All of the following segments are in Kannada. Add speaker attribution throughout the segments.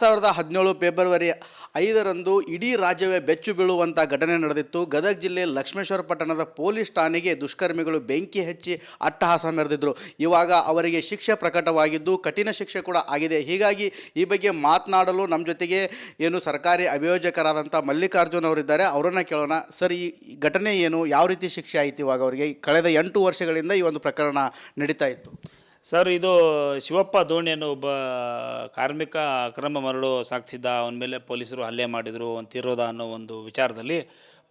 Speaker 1: 2017 ಫೆಬ್ರವರಿ 5ರಂದು ಇಡೀ ರಾಜ್ಯವೇ ಬೆಚ್ಚು ಬೀಳುವಂಥ ಘಟನೆ ನಡೆದಿತ್ತು. ಗದಗ ಜಿಲ್ಲೆ ಲಕ್ಷ್ಮೇಶ್ವರ ಪಟ್ಟಣದ ಪೊಲೀಸ್ ಠಾಣೆಗೆ ದುಷ್ಕರ್ಮಿಗಳು ಬೆಂಕಿ ಹಚ್ಚಿ ಅಟ್ಟಹಾಸ ಮೆರೆದಿದ್ದರು. ಇವಾಗ ಅವರಿಗೆ ಶಿಕ್ಷೆ ಪ್ರಕಟವಾಗಿದ್ದು ಕಠಿಣ ಶಿಕ್ಷೆ ಕೂಡ ಆಗಿದೆ. ಹೀಗಾಗಿ ಈ ಬಗ್ಗೆ ಮಾತನಾಡಲು ನಮ್ಮ ಜೊತೆಗೆ ಸರ್ಕಾರಿ ಅಭಿಯೋಜಕರಾದಂಥ ಮಲ್ಲಿಕಾರ್ಜುನ್ ಅವರಿದ್ದಾರೆ. ಅವರನ್ನು ಕೇಳೋಣ. ಸರ್, ಈ ಘಟನೆ ಏನು, ಯಾವ ರೀತಿ ಶಿಕ್ಷೆ ಆಯಿತು? ಇವಾಗ ಅವರಿಗೆ ಕಳೆದ 8 ವರ್ಷಗಳಿಂದ ಈ ಒಂದು ಪ್ರಕರಣ ನಡೀತಾ ಇತ್ತು.
Speaker 2: ಸರ್, ಇದು ಶಿವಪ್ಪ ದೋಣಿ ಅನ್ನೋ ಒಬ್ಬ ಕಾರ್ಮಿಕ ಅಕ್ರಮ ಮರಳು ಸಾಗಿಸಿದ್ದ. ಅವನ ಮೇಲೆ ಪೊಲೀಸರು ಹಲ್ಲೆ ಮಾಡಿದರು, ಒಂದು ತೀರೋದ ಅನ್ನೋ ಒಂದು ವಿಚಾರದಲ್ಲಿ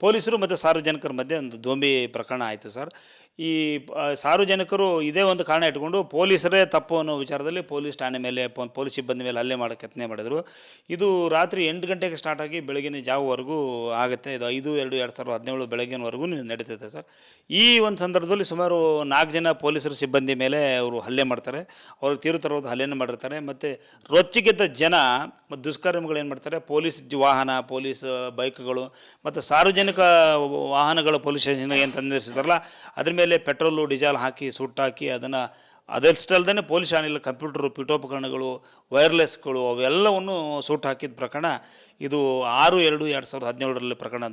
Speaker 2: ಪೊಲೀಸರು ಮತ್ತು ಸಾರ್ವಜನಿಕರ ಮಧ್ಯೆ ಒಂದು ದೊಂಬಿ ಪ್ರಕರಣ ಆಯಿತು ಸರ್. ಈ ಸಾರ್ವಜನಿಕರು ಇದೇ ಒಂದು ಕಾರಣ ಇಟ್ಕೊಂಡು ಪೊಲೀಸರೇ ತಪ್ಪು ಅನ್ನೋ ವಿಚಾರದಲ್ಲಿ ಪೊಲೀಸ್ ಠಾಣೆ ಮೇಲೆ ಪೊಲೀಸ್ ಸಿಬ್ಬಂದಿ ಮೇಲೆ ಹಲ್ಲೆ ಮಾಡೋಕ್ಕೆ ಯತ್ನ ಮಾಡಿದರು. ಇದು ರಾತ್ರಿ 8 ಗಂಟೆಗೆ ಸ್ಟಾರ್ಟ್ ಆಗಿ ಬೆಳಗಿನ ಜಾವವರೆಗೂ ಆಗುತ್ತೆ. ಇದು 5/2/2017 ಬೆಳಗ್ಗಿನವರೆಗೂ ನಡೀತೈತೆ ಸರ್. ಈ ಒಂದು ಸಂದರ್ಭದಲ್ಲಿ ಸುಮಾರು 4 ಜನ ಪೊಲೀಸರು ಸಿಬ್ಬಂದಿ ಮೇಲೆ ಅವರು ಹಲ್ಲೆ ಮಾಡ್ತಾರೆ. ಅವ್ರಿಗೆ ತೀವ್ರತರವಾದ ಹಲ್ಲೆಯನ್ನು ಮಾಡಿರ್ತಾರೆ. ಮತ್ತು ರೊಚ್ಚಿಗೆದ್ದ ಜನ ಮತ್ತು ದುಷ್ಕರ್ಮಿಗಳು ಏನು ಮಾಡ್ತಾರೆ, ಪೊಲೀಸ್ ವಾಹನ, ಪೊಲೀಸ್ ಬೈಕ್ಗಳು ಮತ್ತು ಸಾರ್ವಜನಿಕ ವಾಹನಗಳು ಪೊಲೀಸ್ ಸ್ಟೇಷನ್ಗೆ ಏನು ತಂದಿರಿಸಿದಾರಲ್ಲ ಅದ್ರ ಮೇಲೆ ಪೆಟ್ರೋಲು ಡೀಸೆಲ್ ಹಾಕಿ ಸುಟ್ಟಾಕಿ ಅದಷ್ಟಲ್ಲದೆ ಪೊಲೀಸ್ ಠಾಣೆಯಲ್ಲಿ ಕಂಪ್ಯೂಟರು, ಪೀಠೋಪಕರಣಗಳು, ವೈರ್ಲೆಸ್ಗಳು ಅವೆಲ್ಲವನ್ನು ಸುಟ್ಟು ಹಾಕಿದ ಪ್ರಕರಣ. ಇದು 6/2/2017 ಪ್ರಕರಣ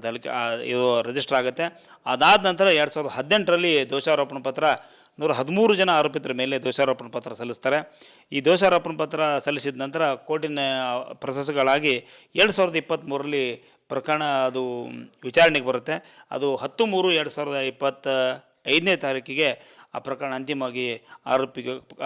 Speaker 2: ಇದು ರಿಜಿಸ್ಟರ್ ಆಗುತ್ತೆ. ಅದಾದ ನಂತರ 2018ರಲ್ಲಿ ದೋಷಾರೋಪಣಾ ಪತ್ರ 113 ಜನ ಆರೋಪಿತರ ಮೇಲೆ ದೋಷಾರೋಪಣಾ ಪತ್ರ ಸಲ್ಲಿಸ್ತಾರೆ. ಈ ದೋಷಾರೋಪಣಾ ಪತ್ರ ಸಲ್ಲಿಸಿದ ನಂತರ ಕೋರ್ಟಿನ ಪ್ರೊಸೆಸ್ಗಳಾಗಿ 2023ರಲ್ಲಿ ಪ್ರಕರಣ ಅದು ವಿಚಾರಣೆಗೆ ಬರುತ್ತೆ. ಅದು 10/3/2025ನೇ ತಾರೀಕಿಗೆ ಆ ಪ್ರಕರಣ ಅಂತಿಮವಾಗಿ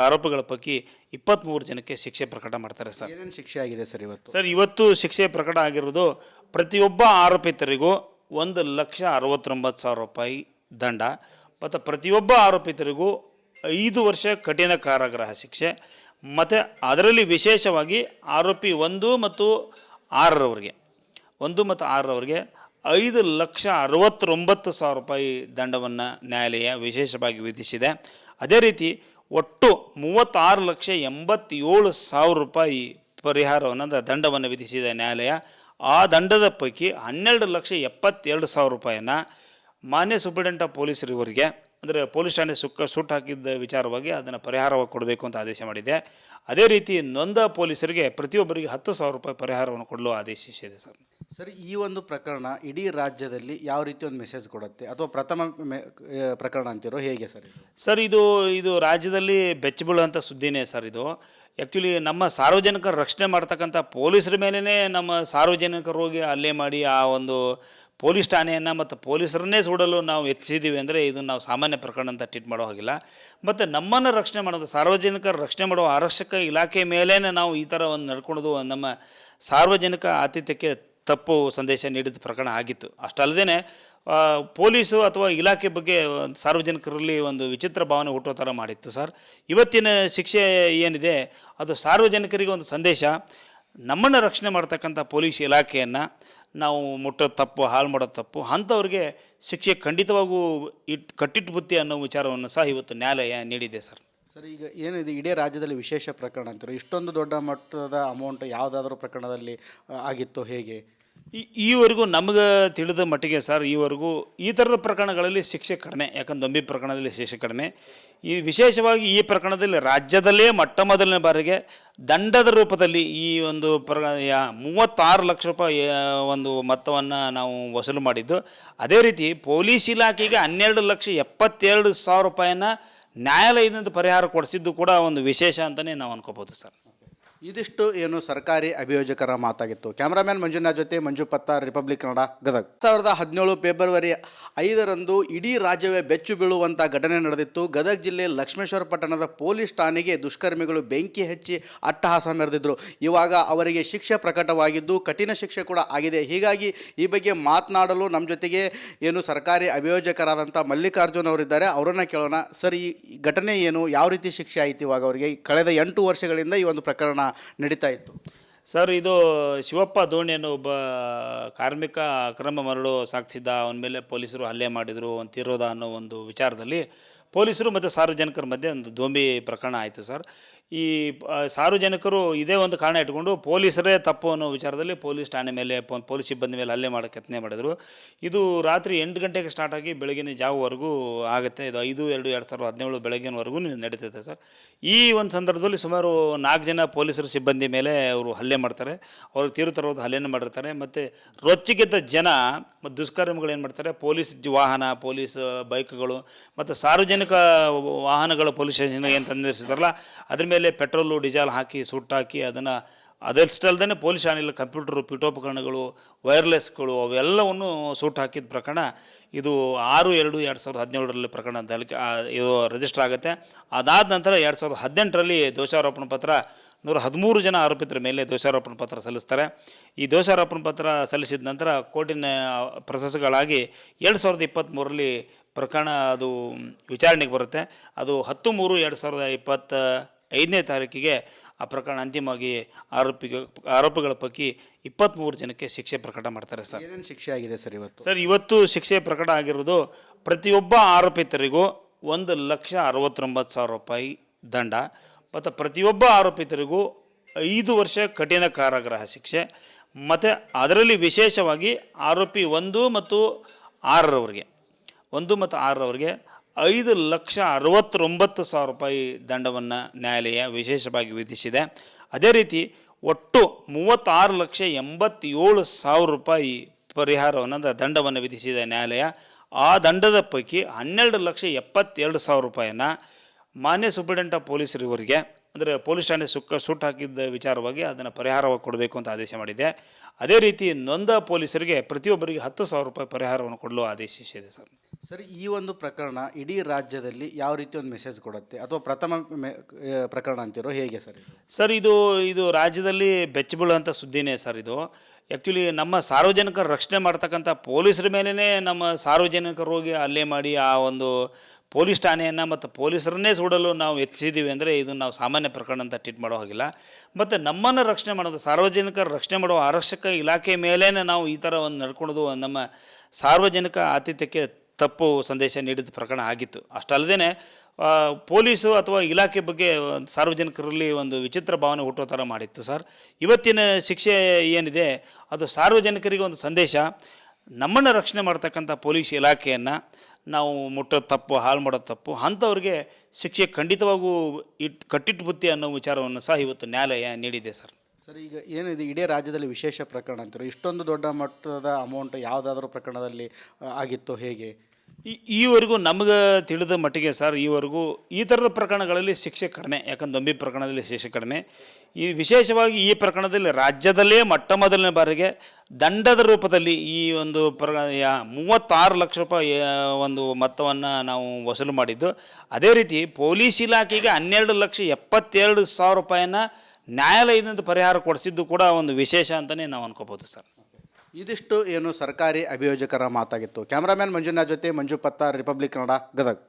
Speaker 2: ಆರೋಪಿಗಳ ಪೈಕಿ 23 ಜನಕ್ಕೆ ಶಿಕ್ಷೆ ಪ್ರಕಟ ಮಾಡ್ತಾರೆ ಸರ್.
Speaker 1: ಏನೇನು ಶಿಕ್ಷೆ ಆಗಿದೆ ಸರ್ ಇವತ್ತು?
Speaker 2: ಸರ್, ಇವತ್ತು ಶಿಕ್ಷೆ ಪ್ರಕಟ ಆಗಿರೋದು ಪ್ರತಿಯೊಬ್ಬ ಆರೋಪಿತರಿಗೂ 1,69,000 ರೂಪಾಯಿ ದಂಡ ಮತ್ತು ಪ್ರತಿಯೊಬ್ಬ ಆರೋಪಿತರಿಗೂ 5 ವರ್ಷ ಕಠಿಣ ಕಾರಾಗೃಹ ಶಿಕ್ಷೆ. ಮತ್ತು ಅದರಲ್ಲಿ ವಿಶೇಷವಾಗಿ ಆರೋಪಿ 1 ಮತ್ತು 6ರವರಿಗೆ 5,69,000 ರೂಪಾಯಿ ದಂಡವನ್ನು ನ್ಯಾಯಾಲಯ ವಿಶೇಷವಾಗಿ ವಿಧಿಸಿದೆ. ಅದೇ ರೀತಿ ಒಟ್ಟು 36,87,000 ರೂಪಾಯಿ ಪರಿಹಾರವನ್ನು ಅಂದರೆ ದಂಡವನ್ನು ವಿಧಿಸಿದ ನ್ಯಾಯಾಲಯ. ಆ ದಂಡದ ಪೈಕಿ 12,72,000 ರೂಪಾಯಿಯನ್ನು ಮಾನ್ಯ ಸೂಪರಿಂಟೆಂಡೆಂಟ್ ಆಫ್ ಪೊಲೀಸರಿವರಿಗೆ ಅಂದರೆ ಪೊಲೀಸ್ ಠಾಣೆ ಸುಟ್ಟು ಹಾಕಿದ್ದ ವಿಚಾರವಾಗಿ ಅದನ್ನು ಪರಿಹಾರವಾಗಿ ಕೊಡಬೇಕು ಅಂತ ಆದೇಶ ಮಾಡಿದೆ. ಅದೇ ರೀತಿ ನೊಂದ ಪೊಲೀಸರಿಗೆ ಪ್ರತಿಯೊಬ್ಬರಿಗೆ 10,000 ರೂಪಾಯಿ ಪರಿಹಾರವನ್ನು ಕೊಡಲು ಆದೇಶಿಸಿದೆ ಸರ್.
Speaker 1: ಸರ್, ಈ ಒಂದು ಪ್ರಕರಣ ಇಡೀ ರಾಜ್ಯದಲ್ಲಿ ಯಾವ ರೀತಿ ಒಂದು ಮೆಸೇಜ್ ಕೊಡುತ್ತೆ, ಅಥವಾ ಪ್ರಥಮ ಪ್ರಕರಣ ಅಂತಿರೋ ಹೇಗೆ ಸರ್?
Speaker 2: ಸರ್, ಇದು ರಾಜ್ಯದಲ್ಲಿ ಬೆಚ್ಚಬೀಳುವಂಥ ಸುದ್ದಿನೇ ಸರ್. ಇದು ಆ್ಯಕ್ಚುಲಿ ನಮ್ಮ ಸಾರ್ವಜನಿಕರ ರಕ್ಷಣೆ ಮಾಡ್ತಕ್ಕಂಥ ಪೊಲೀಸರ ಮೇಲೇ ನಮ್ಮ ಸಾರ್ವಜನಿಕರು ಹೋಗಿ ಹಲ್ಲೆ ಮಾಡಿ ಆ ಒಂದು ಪೊಲೀಸ್ ಠಾಣೆಯನ್ನು ಮತ್ತು ಪೊಲೀಸರನ್ನೇ ಸುಡಲು ನಾವು ಎತ್ತಿಸಿದ್ದೀವಿ ಅಂದರೆ ಇದು ನಾವು ಸಾಮಾನ್ಯ ಪ್ರಕರಣ ಅಂತ ಟ್ರೀಟ್ ಮಾಡೋ ಹಾಗಿಲ್ಲ. ಮತ್ತು ನಮ್ಮನ್ನು ರಕ್ಷಣೆ ಮಾಡೋದು, ಸಾರ್ವಜನಿಕರ ರಕ್ಷಣೆ ಮಾಡುವ ಆರಕ್ಷಕ ಇಲಾಖೆ ಮೇಲೇ ನಾವು ಈ ಥರ ಒಂದು ನಡ್ಕೊಳೋದು ನಮ್ಮ ಸಾರ್ವಜನಿಕ ಆತಿಥ್ಯಕ್ಕೆ ತಪ್ಪು ಸಂದೇಶ ನೀಡಿದ ಪ್ರಕರಣ ಆಗಿತ್ತು. ಅಷ್ಟಲ್ಲದೆ ಪೊಲೀಸು ಅಥವಾ ಇಲಾಖೆ ಬಗ್ಗೆ ಸಾರ್ವಜನಿಕರಲ್ಲಿ ಒಂದು ವಿಚಿತ್ರ ಭಾವನೆ ಹುಟ್ಟೋ ಥರ ಮಾಡಿತ್ತು ಸರ್. ಇವತ್ತಿನ ಶಿಕ್ಷೆ ಏನಿದೆ ಅದು ಸಾರ್ವಜನಿಕರಿಗೆ ಒಂದು ಸಂದೇಶ. ನಮ್ಮನ್ನು ರಕ್ಷಣೆ ಮಾಡ್ತಕ್ಕಂಥ ಪೊಲೀಸ್ ಇಲಾಖೆಯನ್ನು ನಾವು ಮುಟ್ಟೋದು ತಪ್ಪು, ಹಾಳು ಮಾಡೋದು ತಪ್ಪು. ಅಂಥವ್ರಿಗೆ ಶಿಕ್ಷೆ ಖಂಡಿತವಾಗೂ ಕಟ್ಟಿಟ್ಟು ಬುತ್ತಿ ಅನ್ನೋ ವಿಚಾರವನ್ನು ಸಹ ಇವತ್ತು ನ್ಯಾಯಾಲಯ ನೀಡಿದೆ ಸರ್.
Speaker 1: ಸರ್, ಈಗ ಏನಿದೆ ಇಡೀ ರಾಜ್ಯದಲ್ಲಿ ವಿಶೇಷ ಪ್ರಕರಣ ಅಂತಾರೆ, ಇಷ್ಟೊಂದು ದೊಡ್ಡ ಮಟ್ಟದ ಅಮೌಂಟ್ ಯಾವುದಾದ್ರೂ ಪ್ರಕರಣದಲ್ಲಿ ಆಗಿತ್ತು ಹೇಗೆ?
Speaker 2: ಈವರೆಗೂ ನಮಗೆ ತಿಳಿದ ಮಟ್ಟಿಗೆ ಸರ್, ಈವರೆಗೂ ಈ ಥರದ ಪ್ರಕರಣಗಳಲ್ಲಿ ಶಿಕ್ಷೆ ಕಡಿಮೆ. ಯಾಕಂದ್ರೆ ದೊಂಬಿ ಪ್ರಕರಣದಲ್ಲಿ ಶಿಕ್ಷೆ ಕಡಿಮೆ. ಈ ವಿಶೇಷವಾಗಿ ಈ ಪ್ರಕರಣದಲ್ಲಿ ರಾಜ್ಯದಲ್ಲೇ ಮೊಟ್ಟ ಮೊದಲನೇ ಬಾರಿಗೆ ದಂಡದ ರೂಪದಲ್ಲಿ ಈ ಒಂದು 36 ಲಕ್ಷ ರೂಪಾಯಿ ಒಂದು ಮೊತ್ತವನ್ನು ನಾವು ವಸೂಲು ಮಾಡಿದ್ದು. ಅದೇ ರೀತಿ ಪೊಲೀಸ್ ಇಲಾಖೆಗೆ 12,72,000 ರೂಪಾಯಿಯನ್ನು ನ್ಯಾಯಾಲಯದಿಂದ ಪರಿಹಾರ ಕೊಡಿಸಿದ್ದು ಕೂಡ ಒಂದು ವಿಶೇಷ ಅಂತಲೇ ನಾವು ಅನ್ಕೋಬೋದು ಸರ್.
Speaker 1: ಇದಿಷ್ಟು ಸರ್ಕಾರಿ ಅಭಿಯೋಜಕರ ಮಾತಾಗಿತ್ತು. ಕ್ಯಾಮ್ರಾಮ್ಯಾನ್ ಮಂಜುನಾಥ್ ಜೊತೆ ಮಂಜು ಪತ್ತಾರ್, ರಿಪಬ್ಲಿಕ್ ಕನ್ನಡ, ಗದಗ. 2017 ಫೆಬ್ರವರಿ 5ರಂದು ಇಡೀ ರಾಜ್ಯವೇ ಬೆಚ್ಚು ಬೀಳುವಂಥ ಘಟನೆ ನಡೆದಿತ್ತು. ಗದಗ ಜಿಲ್ಲೆ ಲಕ್ಷ್ಮೇಶ್ವರ ಪಟ್ಟಣದ ಪೊಲೀಸ್ ಠಾಣೆಗೆ ದುಷ್ಕರ್ಮಿಗಳು ಬೆಂಕಿ ಹಚ್ಚಿ ಅಟ್ಟಹಾಸ ಮೆರೆದಿದ್ದರು. ಇವಾಗ ಅವರಿಗೆ ಶಿಕ್ಷೆ ಪ್ರಕಟವಾಗಿದ್ದು ಕಠಿಣ ಶಿಕ್ಷೆ ಕೂಡ ಆಗಿದೆ. ಹೀಗಾಗಿ ಈ ಬಗ್ಗೆ ಮಾತನಾಡಲು ನಮ್ಮ ಜೊತೆಗೆ ಸರ್ಕಾರಿ ಅಭಿಯೋಜಕರಾದಂಥ ಮಲ್ಲಿಕಾರ್ಜುನ್ ಅವರಿದ್ದಾರೆ. ಅವರನ್ನು ಕೇಳೋಣ. ಸರ್, ಈ ಘಟನೆ ಏನು, ಯಾವ ರೀತಿ ಶಿಕ್ಷೆ ಆಯಿತು? ಇವಾಗ ಅವರಿಗೆ ಕಳೆದ 8 ವರ್ಷಗಳಿಂದ ಈ ಒಂದು ಪ್ರಕರಣ ನಡೀತಾ ಇತ್ತು.
Speaker 2: ಸರ್, ಇದು ಶಿವಪ್ಪ ದೋಣಿ ಅನ್ನೋ ಒಬ್ಬ ಕಾರ್ಮಿಕ ಅಕ್ರಮ ಮರಳು ಸಾಗಿಸಿದ್ದ. ಅವನ ಮೇಲೆ ಪೊಲೀಸರು ಹಲ್ಲೆ ಮಾಡಿದರು, ಒಂದು ತೀರೋದ ಅನ್ನೋ ಒಂದು ವಿಚಾರದಲ್ಲಿ ಪೊಲೀಸರು ಮತ್ತು ಸಾರ್ವಜನಿಕರ ಮಧ್ಯೆ ಒಂದು ದೊಂಬಿ ಪ್ರಕರಣ ಆಯಿತು ಸರ್. ಈ ಸಾರ್ವಜನಿಕರು ಇದೇ ಒಂದು ಕಾರಣ ಇಟ್ಕೊಂಡು ಪೊಲೀಸರೇ ತಪ್ಪು ಅನ್ನೋ ವಿಚಾರದಲ್ಲಿ ಪೊಲೀಸ್ ಠಾಣೆ ಮೇಲೆ ಪೊಲೀಸ್ ಸಿಬ್ಬಂದಿ ಮೇಲೆ ಹಲ್ಲೆ ಮಾಡೋಕ್ಕೆ ಯತ್ನ ಮಾಡಿದರು. ಇದು ರಾತ್ರಿ 8 ಗಂಟೆಗೆ ಸ್ಟಾರ್ಟ್ ಆಗಿ ಬೆಳಗಿನ ಜಾವವರೆಗೂ ಆಗುತ್ತೆ. ಇದು 5/2/2017 ಬೆಳಗ್ಗಿನವರೆಗೂ ನಡೀತೈತೆ ಸರ್. ಈ ಒಂದು ಸಂದರ್ಭದಲ್ಲಿ ಸುಮಾರು 4 ಜನ ಪೊಲೀಸರು ಸಿಬ್ಬಂದಿ ಮೇಲೆ ಅವರು ಹಲ್ಲೆ ಮಾಡ್ತಾರೆ. ಅವ್ರಿಗೆ ತೀವ್ರತರವಾದ ಹಲ್ಲೆಯನ್ನು ಮಾಡಿರ್ತಾರೆ. ಮತ್ತು ರೊಚ್ಚಿಗೆದ್ದ ಜನ ಮತ್ತು ದುಷ್ಕರ್ಮಿಗಳು ಏನು ಮಾಡ್ತಾರೆ, ಪೊಲೀಸ್ ವಾಹನ, ಪೊಲೀಸ್ ಬೈಕ್ಗಳು ಮತ್ತು ಸಾರ್ವಜನಿಕ ವಾಹನಗಳು ಪೊಲೀಸ್ ಸ್ಟೇಷನ್ಗೆ ಏನು ತಂದಿರಿಸಿದಾರಲ್ಲ ಅದ್ರ ಮೇಲೆ ಪೆಟ್ರೋಲು ಡೀಸೆಲ್ ಹಾಕಿ ಸುಟ್ಟಾಕಿ ಅದಷ್ಟಲ್ಲದೆ ಪೊಲೀಸ್ ಠಾಣೆಯಲ್ಲಿ ಕಂಪ್ಯೂಟರು, ಪೀಠೋಪಕರಣಗಳು, ವೈರ್ಲೆಸ್ಗಳು ಅವೆಲ್ಲವನ್ನು ಸುಟ್ಟು ಹಾಕಿದ ಪ್ರಕರಣ ಇದು 6/2/2017 ಪ್ರಕರಣ ಇದು ರಿಜಿಸ್ಟರ್ ಆಗುತ್ತೆ. ಅದಾದ ನಂತರ 2018 ದೋಷಾರೋಪಣಾ ಪತ್ರ 113 ಜನ ಆರೋಪಿತರ ಮೇಲೆ ದೋಷಾರೋಪಣಾ ಪತ್ರ ಸಲ್ಲಿಸ್ತಾರೆ. ಈ ದೋಷಾರೋಪಣಾ ಪತ್ರ ಸಲ್ಲಿಸಿದ ನಂತರ ಕೋರ್ಟಿನ ಪ್ರೊಸೆಸ್ಗಳಾಗಿ 2023 ಪ್ರಕರಣ ಅದು ವಿಚಾರಣೆಗೆ ಬರುತ್ತೆ. ಅದು 10/3/2025 ತಾರೀಕಿಗೆ ಆ ಪ್ರಕರಣ ಅಂತಿಮವಾಗಿ ಆರೋಪಿಗಳ ಪೈಕಿ 23 ಜನಕ್ಕೆ ಶಿಕ್ಷೆ ಪ್ರಕಟ ಮಾಡ್ತಾರೆ ಸರ್.
Speaker 1: ಏನೇನು ಶಿಕ್ಷೆ ಆಗಿದೆ ಸರ್ ಇವತ್ತು?
Speaker 2: ಸರ್, ಇವತ್ತು ಶಿಕ್ಷೆ ಪ್ರಕಟ ಆಗಿರೋದು ಪ್ರತಿಯೊಬ್ಬ ಆರೋಪಿತರಿಗೂ 1,69,000 ರೂಪಾಯಿ ದಂಡ ಮತ್ತು ಪ್ರತಿಯೊಬ್ಬ ಆರೋಪಿತರಿಗೂ 5 ವರ್ಷ ಕಠಿಣ ಕಾರಾಗೃಹ ಶಿಕ್ಷೆ. ಮತ್ತು ಅದರಲ್ಲಿ ವಿಶೇಷವಾಗಿ ಆರೋಪಿ 1 ಮತ್ತು 6ರವರಿಗೆ 5,69,000 ರೂಪಾಯಿ ದಂಡವನ್ನು ನ್ಯಾಯಾಲಯ ವಿಶೇಷವಾಗಿ ವಿಧಿಸಿದೆ. ಅದೇ ರೀತಿ ಒಟ್ಟು 36,87,000 ರೂಪಾಯಿ ಪರಿಹಾರವನ್ನು ಅಂದರೆ ದಂಡವನ್ನು ವಿಧಿಸಿದ ನ್ಯಾಯಾಲಯ. ಆ ದಂಡದ ಪೈಕಿ 12,72,000 ರೂಪಾಯಿಯನ್ನು ಮಾನ್ಯ ಸೂಪರಿಂಟೆಂಡೆಂಟ್ ಆಫ್ ಪೊಲೀಸರಿವರಿಗೆ ಅಂದರೆ ಪೊಲೀಸ್ ಠಾಣೆ ಸುಟ್ಟು ಹಾಕಿದ್ದ ವಿಚಾರವಾಗಿ ಅದನ್ನು ಪರಿಹಾರವಾಗಿ ಕೊಡಬೇಕು ಅಂತ ಆದೇಶ ಮಾಡಿದೆ. ಅದೇ ರೀತಿ ನೊಂದ ಪೊಲೀಸರಿಗೆ ಪ್ರತಿಯೊಬ್ಬರಿಗೆ 10,000 ರೂಪಾಯಿ ಪರಿಹಾರವನ್ನು ಕೊಡಲು ಆದೇಶಿಸಿದೆ ಸರ್.
Speaker 1: ಸರ್, ಈ ಒಂದು ಪ್ರಕರಣ ಇಡೀ ರಾಜ್ಯದಲ್ಲಿ ಯಾವ ರೀತಿ ಒಂದು ಮೆಸೇಜ್ ಕೊಡುತ್ತೆ, ಅಥವಾ ಪ್ರಥಮ ಪ್ರಕರಣ ಅಂತಿರೋ ಹೇಗೆ ಸರ್?
Speaker 2: ಸರ್, ಇದು ರಾಜ್ಯದಲ್ಲಿ ಬೆಚ್ಚಬೀಳುವಂಥ ಸುದ್ದಿನೇ ಸರ್. ಇದು ಆ್ಯಕ್ಚುಲಿ ನಮ್ಮ ಸಾರ್ವಜನಿಕರ ರಕ್ಷಣೆ ಮಾಡ್ತಕ್ಕಂಥ ಪೊಲೀಸರ ಮೇಲೇ ನಮ್ಮ ಸಾರ್ವಜನಿಕರು ಹೋಗಿ ಹಲ್ಲೆ ಮಾಡಿ ಆ ಒಂದು ಪೊಲೀಸ್ ಠಾಣೆಯನ್ನು ಮತ್ತು ಪೊಲೀಸರನ್ನೇ ಸುಡಲು ನಾವು ಹೆಚ್ಚಿದ್ದೀವಿ ಅಂದರೆ ಇದು ನಾವು ಸಾಮಾನ್ಯ ಪ್ರಕರಣ ಅಂತ ಟ್ರೀಟ್ ಮಾಡೋ ಹಾಗಿಲ್ಲ. ಮತ್ತು ನಮ್ಮನ್ನು ರಕ್ಷಣೆ ಮಾಡೋದು, ಸಾರ್ವಜನಿಕರ ರಕ್ಷಣೆ ಮಾಡುವ ಆರಕ್ಷಕ ಇಲಾಖೆ ಮೇಲೇ ನಾವು ಈ ಥರ ಒಂದು ನಡ್ಕೊಳೋದು ನಮ್ಮ ಸಾರ್ವಜನಿಕ ಆತಿಥ್ಯಕ್ಕೆ ತಪ್ಪು ಸಂದೇಶ ನೀಡಿದ ಪ್ರಕರಣ ಆಗಿತ್ತು. ಅಷ್ಟಲ್ಲದೆ ಪೊಲೀಸು ಅಥವಾ ಇಲಾಖೆ ಬಗ್ಗೆ ಸಾರ್ವಜನಿಕರಲ್ಲಿ ಒಂದು ವಿಚಿತ್ರ ಭಾವನೆ ಹುಟ್ಟೋ ಥರ ಮಾಡಿತ್ತು ಸರ್. ಇವತ್ತಿನ ಶಿಕ್ಷೆ ಏನಿದೆ ಅದು ಸಾರ್ವಜನಿಕರಿಗೆ ಒಂದು ಸಂದೇಶ. ನಮ್ಮನ್ನು ರಕ್ಷಣೆ ಮಾಡ್ತಕ್ಕಂಥ ಪೊಲೀಸ್ ಇಲಾಖೆಯನ್ನು ನಾವು ಮುಟ್ಟೋದು ತಪ್ಪು, ಹಾಳು ಮಾಡೋದು ತಪ್ಪು, ಅಂಥವ್ರಿಗೆ ಶಿಕ್ಷೆ ಖಂಡಿತವಾಗೂ ಕಟ್ಟಿಟ್ಟು ಬುತ್ತಿ ಅನ್ನೋ ವಿಚಾರವನ್ನು ಸಹ ಇವತ್ತು ನ್ಯಾಯಾಲಯ ನೀಡಿದೆ ಸರ್.
Speaker 1: ಸರ್, ಈಗ ಏನಿದೆ ಇಡೀ ರಾಜ್ಯದಲ್ಲಿ ವಿಶೇಷ ಪ್ರಕರಣ ಅಂತೀರೋ, ಇಷ್ಟೊಂದು ದೊಡ್ಡ ಮಟ್ಟದ ಅಮೌಂಟ್ ಯಾವುದಾದ್ರೂ ಪ್ರಕರಣದಲ್ಲಿ ಆಗಿತ್ತು ಹೇಗೆ?
Speaker 2: ಈವರೆಗೂ ನಮಗೆ ತಿಳಿದ ಮಟ್ಟಿಗೆ ಸರ್, ಈವರೆಗೂ ಈ ಥರದ ಪ್ರಕರಣಗಳಲ್ಲಿ ಶಿಕ್ಷೆ ಕಡಿಮೆ. ಯಾಕಂದ್ರೆ ದೊಂಬಿ ಪ್ರಕರಣದಲ್ಲಿ ಶಿಕ್ಷೆ ಕಡಿಮೆ. ಈ ವಿಶೇಷವಾಗಿ ಈ ಪ್ರಕರಣದಲ್ಲಿ ರಾಜ್ಯದಲ್ಲೇ ಮೊದಲನೇ ಬಾರಿಗೆ ದಂಡದ ರೂಪದಲ್ಲಿ ಈ ಒಂದು 36 ಲಕ್ಷ ರೂಪಾಯಿ ಒಂದು ಮೊತ್ತವನ್ನು ನಾವು ವಸೂಲು ಮಾಡಿದ್ದು. ಅದೇ ರೀತಿ ಪೊಲೀಸ್ ಇಲಾಖೆಗೆ 12,72,000 ರೂಪಾಯಿನ ನ್ಯಾಯಾಲಯದಿಂದ ಪರಿಹಾರ ಕೊಡಿಸಿದ್ದು ಕೂಡ ಒಂದು ವಿಶೇಷ ಅಂತಲೇ ನಾವು ಅನ್ಕೋಬೋದು ಸರ್.
Speaker 1: ಇದಿಷ್ಟು ಏನು ಸರ್ಕಾರಿ ಅಭಿಯೋಜಕರ ಮಾತಾಗಿತ್ತು. ಕ್ಯಾಮ್ರಾಮ್ಯಾನ್ ಮಂಜುನಾಥ್ ಜೊತೆ ಮಂಜು ಪತ್ತಾರ್, ರಿಪಬ್ಲಿಕ್ ಕನ್ನಡ, ಗದಗ್.